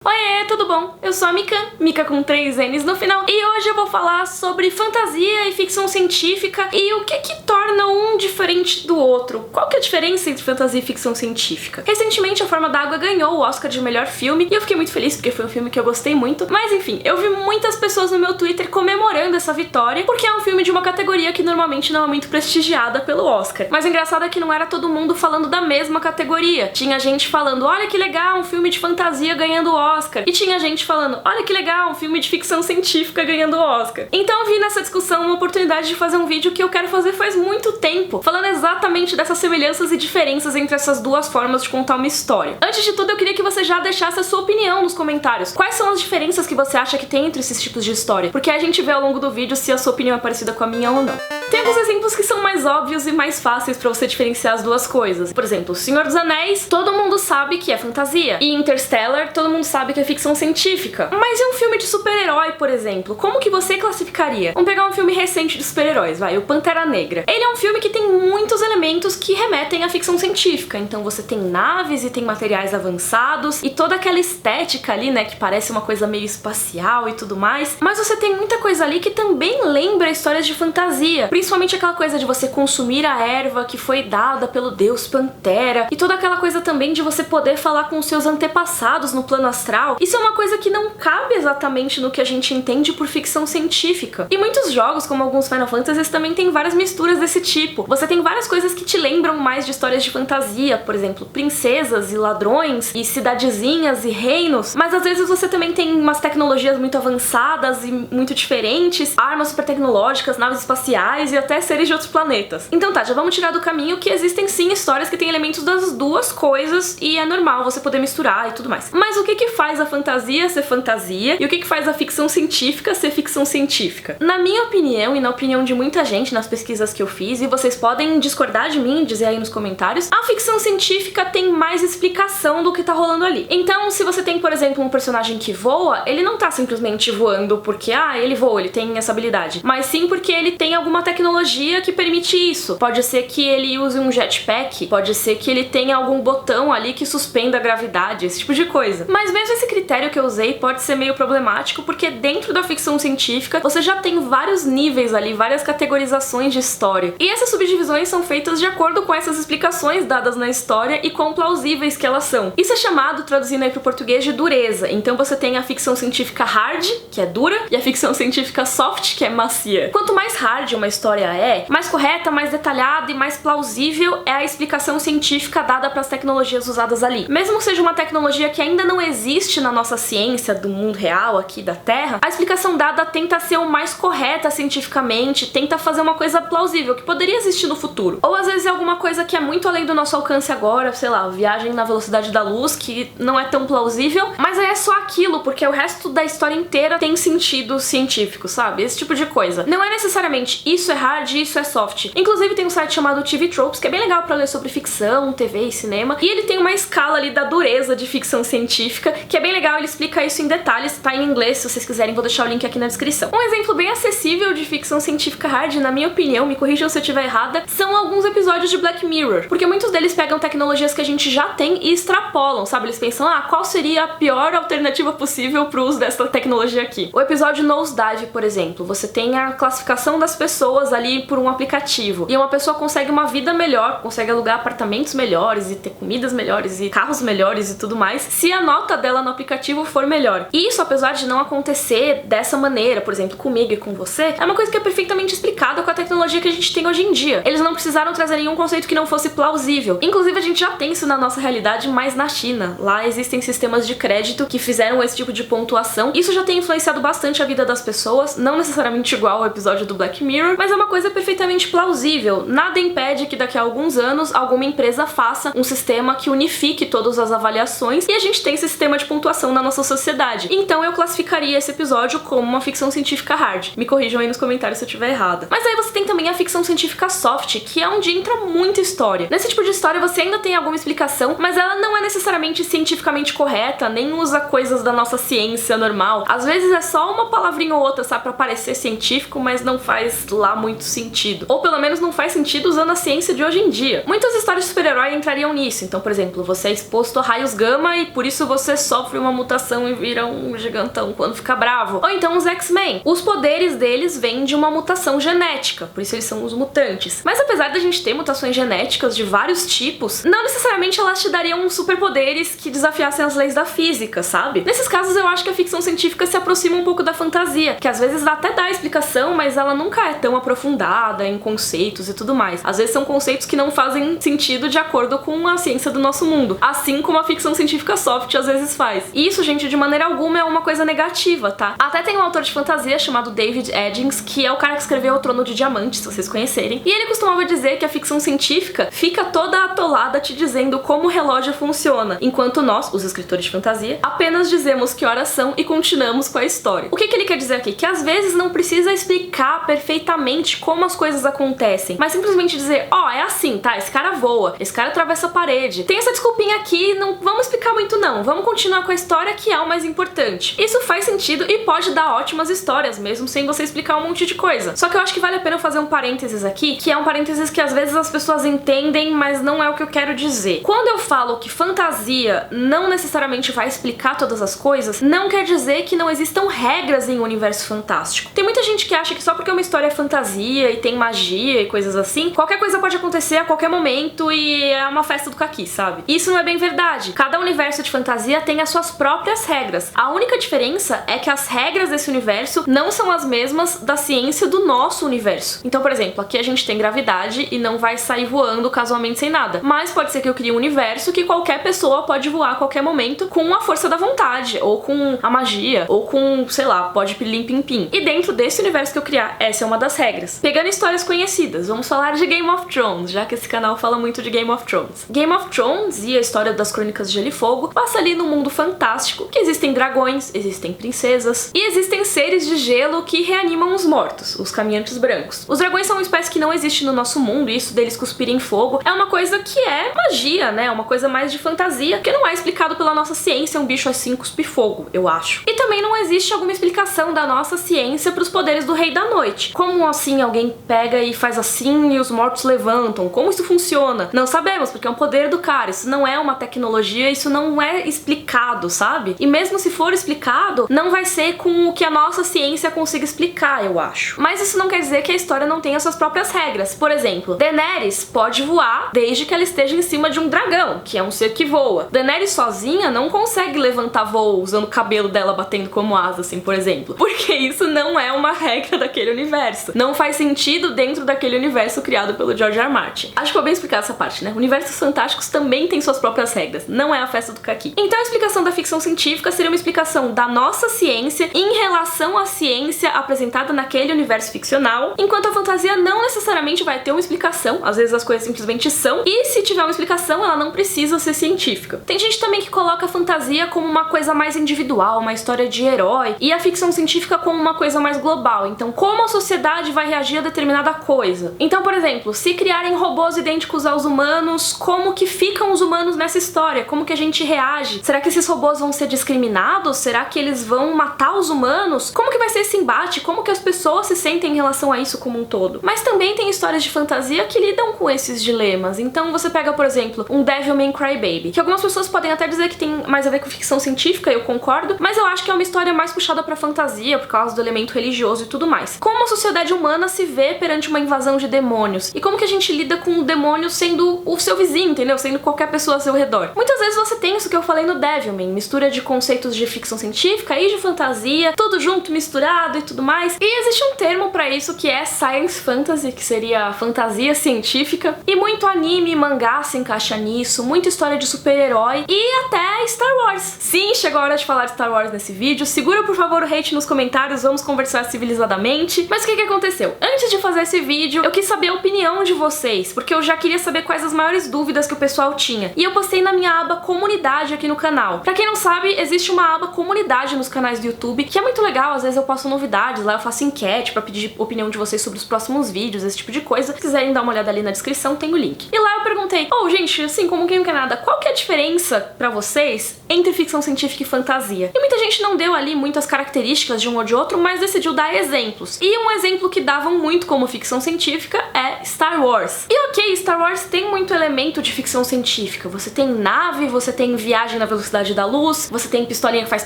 Oiê, tudo bom? Eu sou a Mika com 3 N's no final, e hoje eu vou falar sobre fantasia e ficção científica e o que torna um diferente do outro. Qual que é a diferença entre fantasia e ficção científica? Recentemente, A Forma d'Água ganhou o Oscar de melhor filme, e eu fiquei muito feliz porque foi um filme que eu gostei muito, mas enfim, eu vi muitas pessoas no meu Twitter comemorando essa vitória, porque é um filme de uma categoria que normalmente não é muito prestigiada pelo Oscar. Mas o engraçado é que não era todo mundo falando da mesma categoria. Tinha gente falando, olha que legal, um filme de fantasia ganhando o Oscar. E tinha gente falando, olha que legal, um filme de ficção científica ganhando o Oscar. Então eu vi nessa discussão uma oportunidade de fazer um vídeo que eu quero fazer faz muito tempo, falando exatamente dessas semelhanças e diferenças entre essas duas formas de contar uma história. Antes de tudo, eu queria que você já deixasse a sua opinião nos comentários. Quais são as diferenças que você acha que tem entre esses tipos de história? Porque a gente vê ao longo do vídeo se a sua opinião é parecida com a minha ou não. Tem alguns exemplos que são mais óbvios e mais fáceis pra você diferenciar as duas coisas. Por exemplo, Senhor dos Anéis, todo mundo sabe que é fantasia. E Interstellar, todo mundo sabe que é ficção científica. Mas e um filme de super-herói, por exemplo? Como que você classificaria? Vamos pegar um filme recente de super-heróis, vai, o Pantera Negra. Ele é um filme que tem muitos elementos que remetem à ficção científica. Então você tem naves e tem materiais avançados e toda aquela estética ali, né, que parece uma coisa meio espacial e tudo mais. Mas você tem muita coisa ali que também lembra histórias de fantasia. Principalmente aquela coisa de você consumir a erva que foi dada pelo deus Pantera, e toda aquela coisa também de você poder falar com os seus antepassados no plano astral. Isso é uma coisa que não cabe exatamente no que a gente entende por ficção científica. E muitos jogos, como alguns Final Fantasies, também tem várias misturas desse tipo. Você tem várias coisas que te lembram mais de histórias de fantasia, por exemplo, princesas e ladrões, e cidadezinhas e reinos, mas às vezes você também tem umas tecnologias muito avançadas e muito diferentes, armas super tecnológicas, naves espaciais e até seres de outros planetas. Então tá, já vamos tirar do caminho que existem sim histórias que têm elementos das duas coisas e é normal você poder misturar e tudo mais. Mas o que faz a fantasia ser fantasia e o que faz a ficção científica ser ficção científica? Na minha opinião e na opinião de muita gente nas pesquisas que eu fiz, e vocês podem discordar de mim, dizer aí nos comentários, a ficção científica tem mais explicação do que tá rolando ali. Então, se você tem, por exemplo, um personagem que voa, ele não tá simplesmente voando porque, ele voa, ele tem essa habilidade, mas sim porque ele tem alguma tecnologia que permite isso. Pode ser que ele use um jetpack, pode ser que ele tenha algum botão ali que suspenda a gravidade, esse tipo de coisa. Mas mesmo esse critério que eu usei pode ser meio problemático, porque dentro da ficção científica você já tem vários níveis ali, várias categorizações de história. E essas subdivisões são feitas de acordo com essas explicações dadas na história e quão plausíveis que elas são. Isso é chamado, traduzindo aí pro português, de dureza. Então você tem a ficção científica hard, que é dura, e a ficção científica soft, que é macia. Quanto mais hard uma história é, mais correta, mais detalhada e mais plausível é a explicação científica dada para as tecnologias usadas ali. Mesmo que seja uma tecnologia que ainda não existe na nossa ciência do mundo real aqui da Terra, a explicação dada tenta ser o mais correta cientificamente, tenta fazer uma coisa plausível que poderia existir no futuro. Ou às vezes é alguma coisa que é muito além do nosso alcance agora, sei lá, viagem na velocidade da luz, que não é tão plausível, mas aí é só aquilo, porque o resto da história inteira tem sentido científico, sabe? Esse tipo de coisa. Não é necessariamente isso é hard e isso é soft. Inclusive tem um site chamado TV Tropes, que é bem legal pra ler sobre ficção, TV e cinema, e ele tem uma escala ali da dureza de ficção científica, que é bem legal, ele explica isso em detalhes, tá em inglês, se vocês quiserem vou deixar o link aqui na descrição. Um exemplo bem acessível de ficção científica hard, na minha opinião, me corrijam se eu estiver errada, são alguns episódios de Black Mirror, porque muitos deles pegam tecnologias que a gente já tem e extrapolam, sabe? Eles pensam, qual seria a pior alternativa possível pro uso dessa tecnologia aqui? O episódio Nosedive, por exemplo, você tem a classificação das pessoas ali por um aplicativo, e uma pessoa consegue uma vida melhor, consegue alugar apartamentos melhores e ter comidas melhores e carros melhores e tudo mais, se a nota dela no aplicativo for melhor. E isso, apesar de não acontecer dessa maneira, por exemplo, comigo e com você, é uma coisa que é perfeitamente explicada com a tecnologia que a gente tem hoje em dia. Eles não precisaram trazer nenhum conceito que não fosse plausível. Inclusive, a gente já tem isso na nossa realidade, mas na China. Lá existem sistemas de crédito que fizeram esse tipo de pontuação. Isso já tem influenciado bastante a vida das pessoas, não necessariamente igual ao episódio do Black Mirror, mas é uma coisa perfeitamente plausível. Nada impede que daqui a alguns anos alguma empresa faça um sistema que unifique todas as avaliações e a gente tem esse sistema de pontuação na nossa sociedade. Então eu classificaria esse episódio como uma ficção científica hard. Me corrijam aí nos comentários se eu estiver errada. Mas aí você tem também a ficção científica soft, que é onde entra muita história. Nesse tipo de história você ainda tem alguma explicação, mas ela não é necessariamente cientificamente correta, nem usa coisas da nossa ciência normal. Às vezes é só uma palavrinha ou outra, sabe, pra parecer científico, mas não faz lá muito sentido. Ou pelo menos não faz sentido usando a ciência de hoje em dia. Muitas histórias de super-herói entrariam nisso. Então, por exemplo, você é exposto a raios gama e por isso você sofre uma mutação e vira um gigantão quando fica bravo. Ou então os X-Men. Os poderes deles vêm de uma mutação genética, por isso eles são os mutantes. Mas apesar da gente ter mutações genéticas de vários tipos, não necessariamente elas te dariam superpoderes que desafiassem as leis da física, sabe? Nesses casos eu acho que a ficção científica se aproxima um pouco da fantasia, que às vezes até dá explicação, mas ela nunca é tão aprofundada em conceitos e tudo mais. Às vezes são conceitos que não fazem sentido de acordo com a ciência do nosso mundo, assim como a ficção científica soft às vezes faz. E isso, gente, de maneira alguma é uma coisa negativa, tá? Até tem um autor de fantasia chamado David Eddings, que é o cara que escreveu O Trono de Diamante, se vocês conhecerem, e ele costumava dizer que a ficção científica fica toda atolada te dizendo como o relógio funciona, enquanto nós, os escritores de fantasia, apenas dizemos que horas são e continuamos com a história. O que ele quer dizer aqui? Que às vezes não precisa explicar perfeitamente como as coisas acontecem, mas simplesmente dizer, ó, é assim, tá? Esse cara voa, esse cara atravessa a parede, tem essa desculpinha aqui, não vamos explicar muito não, vamos continuar com a história que é o mais importante. Isso faz sentido e pode dar ótimas histórias, mesmo sem você explicar um monte de coisa. Só que eu acho que vale a pena fazer um parênteses aqui, que é um parênteses que às vezes as pessoas entendem, mas não é o que eu quero dizer. Quando eu falo que fantasia não necessariamente vai explicar todas as coisas, não quer dizer que não existam regras em um universo fantástico. Tem muita gente que acha que só porque uma história é fantasia e tem magia e coisas assim, qualquer coisa pode acontecer a qualquer momento e é uma festa do caqui, sabe? Isso não é bem verdade. Cada universo de fantasia tem as suas próprias regras. A única diferença é que as regras desse universo não são as mesmas da ciência do nosso universo. Então, por exemplo, aqui a gente tem gravidade e não vai sair voando casualmente sem nada. Mas pode ser que eu crie um universo que qualquer pessoa pode voar a qualquer momento com a força da vontade, ou com a magia, ou com, sei lá, pode pilim pim pim. E dentro desse universo que eu criar, essa é uma das regras. Pegando histórias conhecidas, vamos falar de Game of Thrones, já que esse canal fala muito de Game of Thrones. Game of Thrones e a história das Crônicas de Gelo e Fogo passa ali num mundo fantástico, que existem dragões, existem princesas, e existem seres de gelo que reanimam os mortos, os caminhantes brancos. Os dragões são uma espécie que não existe no nosso mundo, e isso deles cuspirem fogo é uma coisa que é magia, né? Uma coisa mais de fantasia, que não é explicado pela nossa ciência, um bicho assim cuspir fogo, eu acho. E também não existe alguma explicação da nossa ciência pros poderes do Rei da Noite. Como assim alguém pega e faz assim e os mortos levantam? Como isso funciona? Não sabemos, porque é um poder do cara, isso não é uma tecnologia, isso não é explicado, sabe? E mesmo se for explicado, não vai ser com o que a nossa ciência consiga explicar, eu acho. Mas isso não quer dizer que a história não tenha suas próprias regras. Por exemplo, Daenerys pode voar desde que ela esteja em cima de um dragão, que é um ser que voa. Daenerys sozinha não consegue levantar voo usando o cabelo dela batendo como asa, assim, por exemplo. Porque isso não é uma regra daquele universo. Não faz sentido dentro daquele universo criado pelo George R. R. Martin. Acho que vou bem explicar essa parte, né? Universos fantásticos também têm suas próprias regras. Não é a festa do caqui. Então a explicação da ficção científica seria uma explicação da nossa ciência em relação à ciência apresentada naquele universo ficcional, enquanto a fantasia não necessariamente vai ter uma explicação. Às vezes as coisas simplesmente são, e se tiver uma explicação, ela não precisa ser científica. Tem gente também que coloca a fantasia como uma coisa mais individual, uma história de herói, e a ficção científica como uma coisa mais global. Então, como a sociedade vai reagir a determinada coisa? Então, por exemplo, se criarem robôs idênticos aos humanos, como que ficam os humanos nessa história? Como que a gente reage? Será que esses robôs vão ser discriminados? Será que eles vão matar os humanos? Como que vai ser esse embate? Como que as pessoas se sentem em relação a isso como um todo? Mas também tem histórias de fantasia que lidam com esses dilemas. Então você pega, por exemplo, um Devilman Crybaby, que algumas pessoas podem até dizer que tem mais a ver com ficção científica, eu concordo, mas eu acho que é uma história mais puxada pra fantasia, por causa do elemento religioso e tudo mais. Como a sociedade humana se vê perante uma invasão de demônios? E como que a gente lida com o demônio sendo o seu vizinho, entendeu? Sendo qualquer pessoa ao seu redor. Muitas vezes você tem isso que eu falei no Devilman, mistura de conceitos de ficção científica e de fantasia, tudo junto, misturado e tudo mais. E existe um termo pra isso que é Science Fantasy, que seria fantasia científica, e muito anime e mangá se encaixa nisso, muita história de super-herói e até Star Wars. Sim, chegou a hora de falar de Star Wars nesse vídeo. Segura por favor o hate nos comentários, vamos conversar civilizadamente. Mas o que aconteceu? Antes de fazer esse vídeo, eu quis saber a opinião de vocês, porque eu já queria saber quais as maiores dúvidas que o pessoal tinha. E eu postei na minha aba comunidade aqui no canal. Pra quem não sabe, existe uma aba comunidade nos canais do YouTube, que é muito legal, às vezes eu posto novidades, lá eu faço enquete pra pedir opinião de vocês sobre os próximos vídeos, esse tipo de coisa. Se quiserem dar uma olhada ali na descrição, tem o link. E lá eu perguntei, gente, assim, como quem não quer nada, qual que é a diferença pra vocês entre ficção científica e fantasia? E muita gente não deu ali muitas características de um ou de outro, mas decidiu dar exemplos. E um exemplo que lidavam muito como ficção científica é Star Wars. E ok, Star Wars tem muito elemento de ficção científica. Você tem nave, você tem viagem na velocidade da luz, você tem pistolinha que faz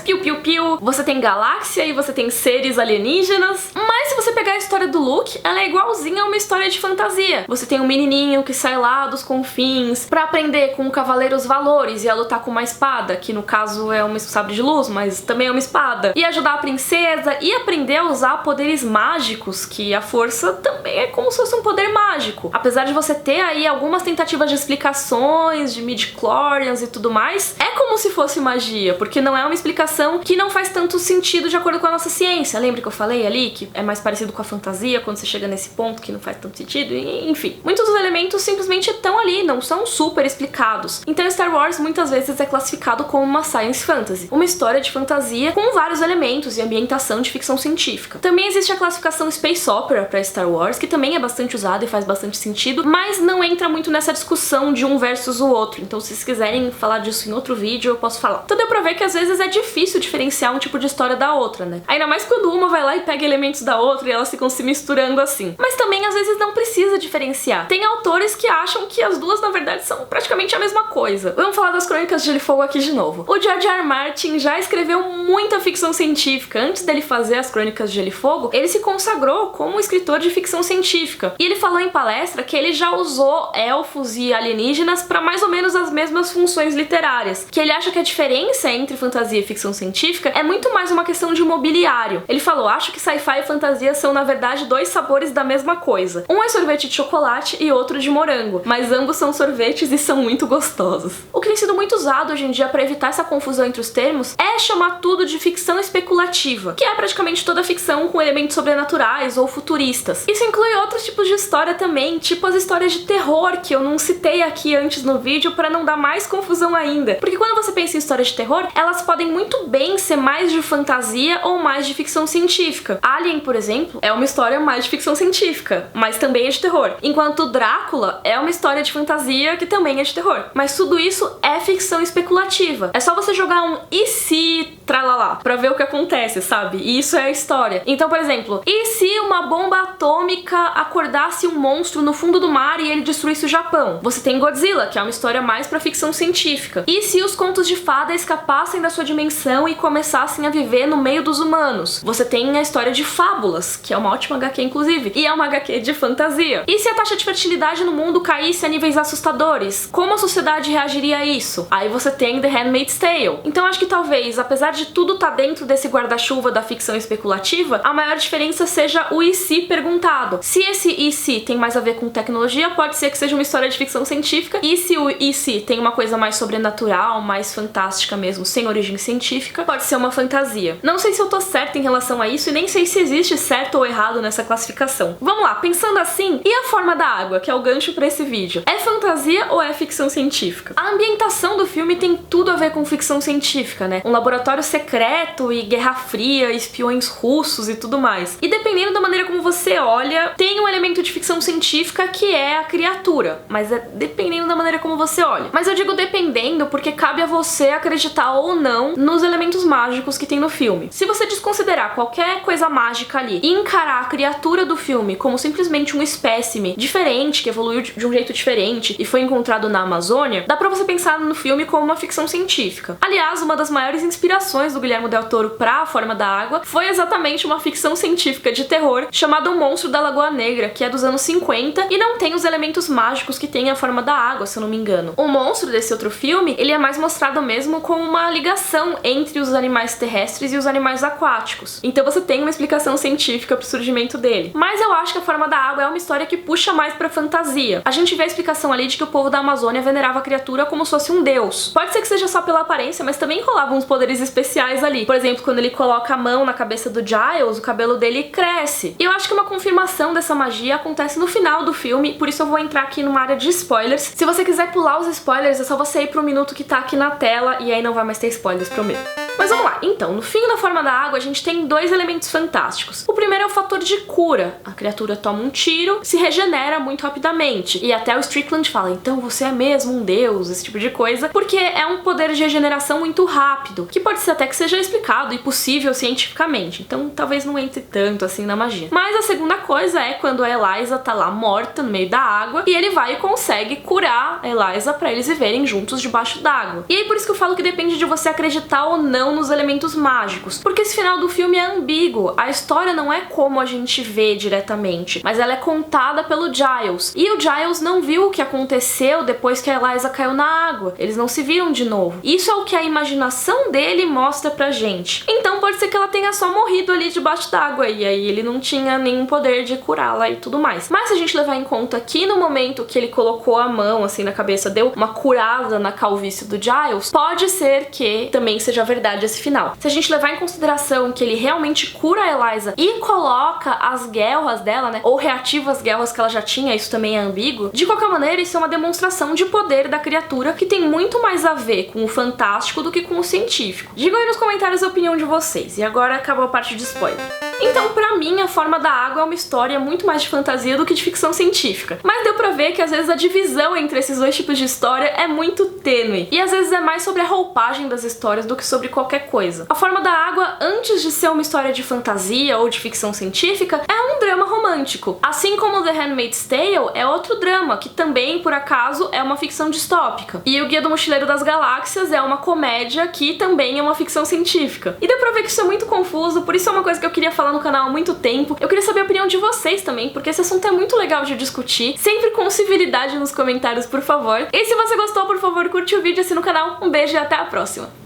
piu-piu-piu, você tem galáxia e você tem seres alienígenas. Mas se você pegar a história do Luke, ela é igualzinha a uma história de fantasia. Você tem um menininho que sai lá dos confins pra aprender com o cavaleiro os valores e a lutar com uma espada, que no caso é um sabre de luz, mas também é uma espada, e ajudar a princesa e aprender a usar poderes mágicos, que a força também é como se fosse um poder mágico. Apesar de você ter aí algumas tentativas de explicações, de midi-chlorians e tudo mais, é como se fosse magia, porque não é uma explicação que não faz tanto sentido de acordo com a nossa ciência. Lembra que eu falei ali que é mais parecido com a fantasia quando você chega nesse ponto que não faz tanto sentido? Enfim, muitos dos elementos simplesmente estão ali, não são super explicados. Então Star Wars muitas vezes é classificado como uma science fantasy, uma história de fantasia com vários elementos e ambientação de ficção científica. Também existe a classificação Space Opera para Star Wars, que também é bastante usada e faz bastante sentido, mas não entra muito nessa discussão de um versus o outro. Então se vocês quiserem falar disso em outro vídeo, eu posso falar. Então deu pra ver que às vezes é difícil diferenciar um tipo de história da outra, né? Ainda mais quando uma vai lá e pega elementos da outra e elas ficam se misturando assim. Mas também às vezes não precisa diferenciar. Tem autores que acham que as duas na verdade são praticamente a mesma coisa. Vamos falar das Crônicas de Gelo e Fogo aqui de novo. O George R. R. Martin já escreveu muita ficção científica. Antes dele fazer as Crônicas de Gelo e Fogo, ele se consagrou como escritor de ficção científica. E ele falou em palestra que ele já usou elfos e alienígenas para mais ou menos as mesmas funções literárias. Que ele acha que a diferença entre fantasia e ficção científica é muito mais uma questão de mobiliário. Ele falou: acho que sci-fi e fantasia são na verdade dois sabores da mesma coisa. Um é sorvete de chocolate e outro de morango, mas ambos são sorvetes e são muito gostosos. O que tem sido muito usado hoje em dia para evitar essa confusão entre os termos é chamar tudo de ficção especulativa, que é praticamente toda ficção com elementos sobrenaturais ou futuristas. Isso inclui outros tipos de história também, tipo as histórias de terror, que eu não citei aqui antes no vídeo para não dar mais confusão ainda. Porque quando você pensa em histórias de terror, elas podem muito bem ser mais de fantasia ou mais de ficção científica. Alien, por exemplo, é uma história mais de ficção científica, mas também é de terror. Enquanto Drácula é uma história de fantasia que também é de terror. Mas tudo isso é ficção especulativa. É só você jogar um e se tralalá pra ver o que acontece, sabe? E isso é a história. Então, por exemplo, e se uma bomba atômica acordasse um monstro no fundo do mar e ele destruísse o Japão? Você tem Godzilla, que é uma história mais pra ficção científica. E se os contos de fada escapassem da sua dimensão e começassem a viver no meio dos humanos? Você tem a história de Fábulas, que é uma ótima HQ inclusive, e é uma HQ de fantasia. E se a taxa de fertilidade no mundo caísse a níveis assustadores? Como a sociedade reagiria a isso? Aí você tem The Handmaid's Tale. Então acho que talvez, apesar de tudo estar dentro desse guarda-chuva da ficção especulativa, a maior diferença seja o e se perguntado. Se esse e se tem mais a ver com tecnologia, pode ser que seja uma história de ficção científica, e se o e se tem uma coisa mais sobrenatural, mais fantástica mesmo, sem origem científica, pode ser uma fantasia. Não sei se eu tô certa em relação a isso e nem sei se existe certo ou errado nessa classificação. Vamos lá, pensando assim, e a forma da água, que é o gancho pra esse vídeo? É fantasia ou é ficção científica? A ambientação do filme tem tudo a ver com ficção científica, né? Um laboratório secreto e Guerra Fria, espiões russos e tudo mais. E dependendo da maneira como você olha, tem um elemento de ficção científica que é a criatura, mas é dependendo da maneira como você olha. Mas eu digo dependendo porque cabe a você acreditar ou não nos elementos mágicos que tem no filme. Se você desconsiderar qualquer coisa mágica ali e encarar a criatura do filme como simplesmente um espécime diferente, que evoluiu de um jeito diferente e foi encontrado na Amazônia, dá pra você pensar no filme como uma ficção científica. Aliás, uma das maiores inspirações do Guillermo del Toro pra A Forma da Água foi exatamente uma ficção científica de terror chamada O Monstro da Lagoa Negra, que é dos anos 50 e não tem os elementos mágicos que tem A Forma da Água, se eu não me engano. O monstro desse outro filme, ele é mais mostrado mesmo como uma ligação entre os animais terrestres e os animais aquáticos. Então você tem uma explicação científica pro surgimento dele. Mas eu acho que A Forma da Água é uma história que puxa mais pra fantasia. A gente vê a explicação ali de que o povo da Amazônia venerava a criatura como se fosse um deus. Pode ser que seja só pela aparência, mas também rolavam uns poderes especiais ali. Por exemplo, quando ele coloca a mão na cabeça do Giles, o cabelo dele cresce. E eu acho que uma confirmação dessa magia acontece no final do filme, por isso eu vou entrar aqui numa área de spoilers. Se você quiser pular os spoilers, é só você ir pro minuto que tá aqui na tela e aí não vai mais ter spoilers, prometo. Mas vamos lá, então, no fim da Forma da Água a gente tem dois elementos fantásticos. O primeiro é o fator de cura. A criatura toma um tiro, se regenera muito rapidamente. E até o Strickland fala, então você é mesmo um deus, esse tipo de coisa, porque é um poder de regeneração muito rápido, que pode ser até que seja explicado e possível cientificamente. Então talvez não entre tanto assim na magia. Mas a segunda coisa é quando a Eliza tá lá morta no meio da água e ele vai e consegue curar a Eliza pra eles viverem juntos debaixo d'água. E aí por isso que eu falo que depende de você acreditar ou não nos elementos mágicos, porque esse final do filme é ambíguo. A história não é como a gente vê diretamente, mas ela é contada pelo Giles. E o Giles não viu o que aconteceu depois que a Eliza caiu na água. Eles não se viram de novo. Isso é o que a imaginação dele mostra pra gente. Então pode ser que ela tenha só morrido ali debaixo d'água e aí ele não tinha nenhum poder de curá-la e tudo mais. Mas se a gente levar em conta que no momento que ele colocou a mão assim na cabeça, deu uma curada na calvície do Giles, pode ser que também seja verdade esse final. Se a gente levar em consideração que ele realmente cura a Eliza e coloca as guelras dela, né, ou reativa as guelras que ela já tinha, isso também é ambíguo, de qualquer maneira isso é uma demonstração de poder da criatura que tem muito mais a ver com o fantástico do que com o científico. Digam aí nos comentários a opinião de vocês. E agora acabou a parte de spoiler. Então, pra mim, A Forma da Água é uma história muito mais de fantasia do que de ficção científica. Mas deu pra ver que às vezes a divisão entre esses dois tipos de história é muito tênue. E às vezes é mais sobre a roupagem das histórias do que sobre qualquer coisa. A Forma da Água, antes de ser uma história de fantasia ou de ficção científica, é um drama romântico. Assim como The Handmaid's Tale é outro drama, que também, por acaso, é uma ficção distópica. E O Guia do Mochileiro das Galáxias é uma comédia que também é uma ficção científica. E deu pra ver que isso é muito confuso, por isso é uma coisa que eu queria falar no canal há muito tempo. Eu queria saber a opinião de vocês também, porque esse assunto é muito legal de discutir. Sempre com civilidade nos comentários, por favor. E se você gostou, por favor, curte o vídeo, assina o canal. Um beijo e até a próxima!